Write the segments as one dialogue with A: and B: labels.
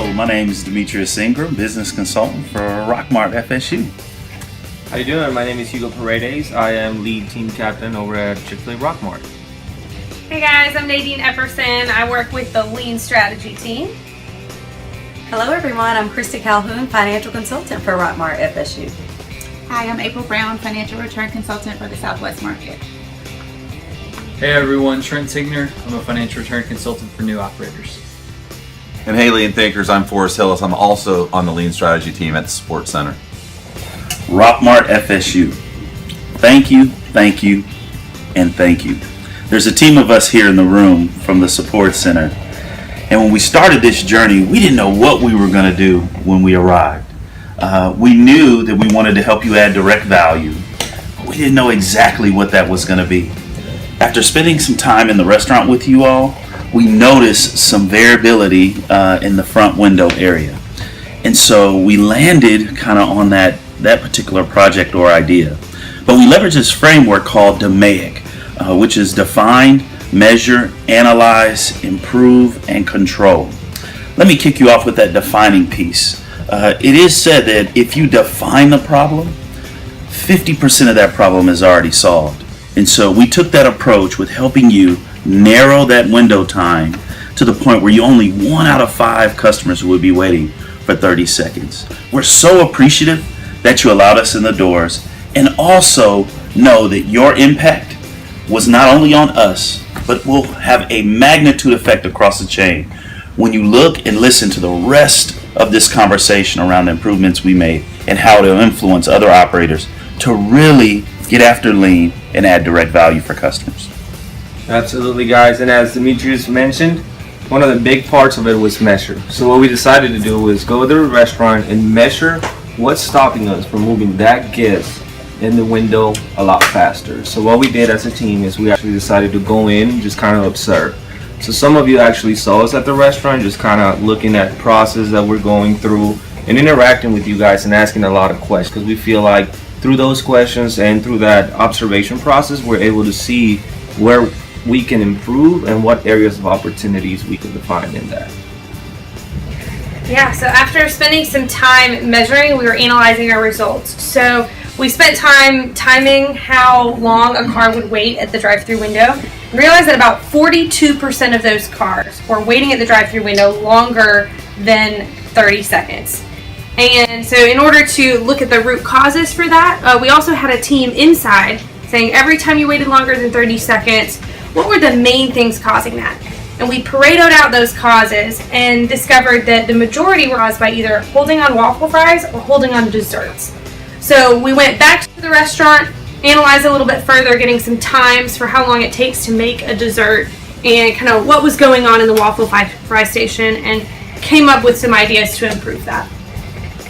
A: Hello, my name is Demetrius Ingram, business consultant for Rockmart FSU.
B: How you doing? My name is Hugo Paredes. I am lead team captain over at Chick-fil-A Rockmart.
C: Hey guys, I'm Nadine Epperson. I work with the Lean Strategy team.
D: Hello everyone, I'm Christy Calhoun, financial consultant for Rockmart FSU.
E: Hi, I'm April Brown, financial return consultant for the Southwest market.
F: Hey everyone, Trent Tigner. I'm a financial return consultant for new operators.
G: And hey, Lean Thinkers, I'm Forrest Hillis. I'm also on the Lean Strategy team at the Support Center.
A: Rockmart FSU. Thank you, and thank you. There's a team of us here in the room from the Support Center. And when we started this journey, we didn't know what we were going to do when we arrived. We knew that we wanted to help you add direct value, but we didn't know exactly what that was going to be. After spending some time in the restaurant with you all, we noticed some variability in the front window area. And so we landed kind of on that particular project or idea. But we leveraged this framework called DMAIC, which is define, measure, analyze, improve, and control. Let me kick you off with that defining piece. It is said that if you define the problem, 50% of that problem is already solved. And so we took that approach with helping you narrow that window time to the point where you only 1 out of 5 customers would be waiting for 30 seconds. We're so appreciative that you allowed us in the doors, and also know that your impact was not only on us, but will have a magnitude effect across the chain when you look and listen to the rest of this conversation around the improvements we made and how to influence other operators to really get after lean and add direct value for customers.
B: Absolutely, guys. And as Demetrius mentioned, one of the big parts of it was measure. So what we decided to do was go to the restaurant and measure what's stopping us from moving that guest in the window a lot faster. So what we did as a team is we actually decided to go in and just kind of observe. So some of you actually saw us at the restaurant, just kind of looking at the process that we're going through and interacting with you guys and asking a lot of questions, because we feel like through those questions and through that observation process, we're able to see where we can improve and what areas of opportunities we can define in that.
C: Yeah, so after spending some time measuring, we were analyzing our results. So we spent time timing how long a car would wait at the drive-through window, and realized that about 42% of those cars were waiting at the drive-through window longer than 30 seconds. And so in order to look at the root causes for that, we also had a team inside saying every time you waited longer than 30 seconds, what were the main things causing that? And we Paretoed out those causes and discovered that the majority were caused by either holding on waffle fries or holding on desserts. So we went back to the restaurant, analyzed a little bit further, getting some times for how long it takes to make a dessert and kind of what was going on in the waffle fry station, and came up with some ideas to improve that.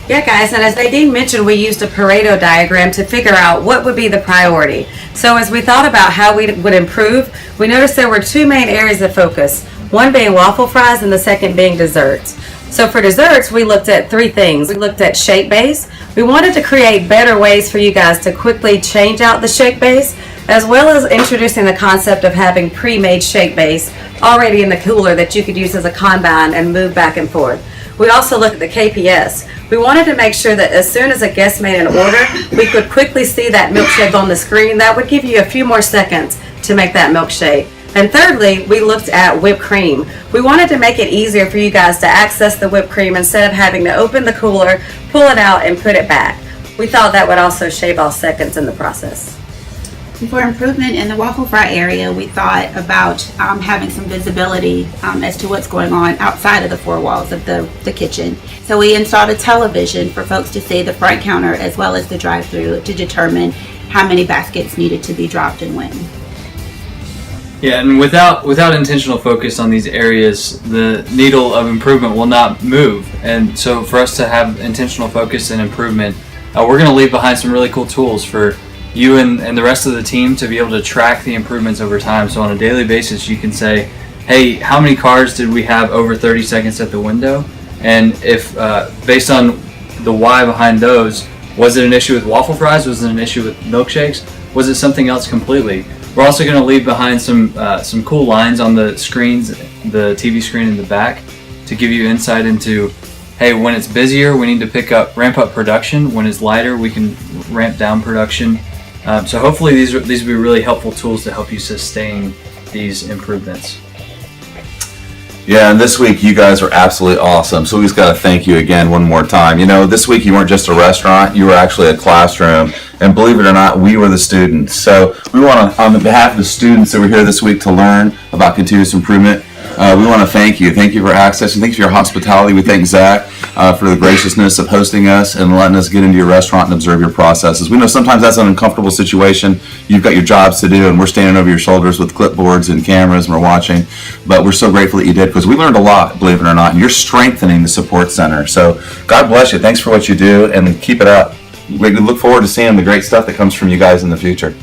D: Yeah guys, and as Nadine mentioned, we used a Pareto diagram to figure out what would be the priority. So as we thought about how we would improve, we noticed there were 2 main areas of focus, one being waffle fries and the second being desserts. So for desserts, we looked at 3 things. We looked at shake base. We wanted to create better ways for you guys to quickly change out the shake base, as well as introducing the concept of having pre-made shake base already in the cooler that you could use as a combine and move back and forth. We also looked at the KPS. We wanted to make sure that as soon as a guest made an order, we could quickly see that milkshake on the screen. That would give you a few more seconds to make that milkshake. And thirdly, we looked at whipped cream. We wanted to make it easier for you guys to access the whipped cream instead of having to open the cooler, pull it out, and put it back. We thought that would also shave off seconds in the process.
E: For improvement in the waffle fry area, we thought about having some visibility as to what's going on outside of the 4 walls of the kitchen. So we installed a television for folks to see the front counter as well as the drive-through to determine how many baskets needed to be dropped and when.
F: Yeah, and without intentional focus on these areas, the needle of improvement will not move. And so for us to have intentional focus and improvement, we're going to leave behind some really cool tools for you and the rest of the team to be able to track the improvements over time. So on a daily basis, you can say, hey, how many cars did we have over 30 seconds at the window? And if based on the why behind those, was it an issue with waffle fries? Was it an issue with milkshakes? Was it something else completely? We're also going to leave behind some cool lines on the screens, the TV screen in the back, to give you insight into, hey, when it's busier, we need to ramp up production. When it's lighter, we can ramp down production. So hopefully these will be really helpful tools to help you sustain these improvements.
G: Yeah, and this week you guys are absolutely awesome. So we just got to thank you again one more time. You know, this week you weren't just a restaurant, you were actually a classroom. And believe it or not, we were the students. So we want to, on behalf of the students that were here this week to learn about continuous improvement, we want to thank you. Thank you for accessing. Thank you for your hospitality. We thank Zach for the graciousness of hosting us and letting us get into your restaurant and observe your processes. We know sometimes that's an uncomfortable situation. You've got your jobs to do, and we're standing over your shoulders with clipboards and cameras, and we're watching. But we're so grateful that you did, because we learned a lot, believe it or not, and you're strengthening the support center. So God bless you. Thanks for what you do, and keep it up. We look forward to seeing the great stuff that comes from you guys in the future.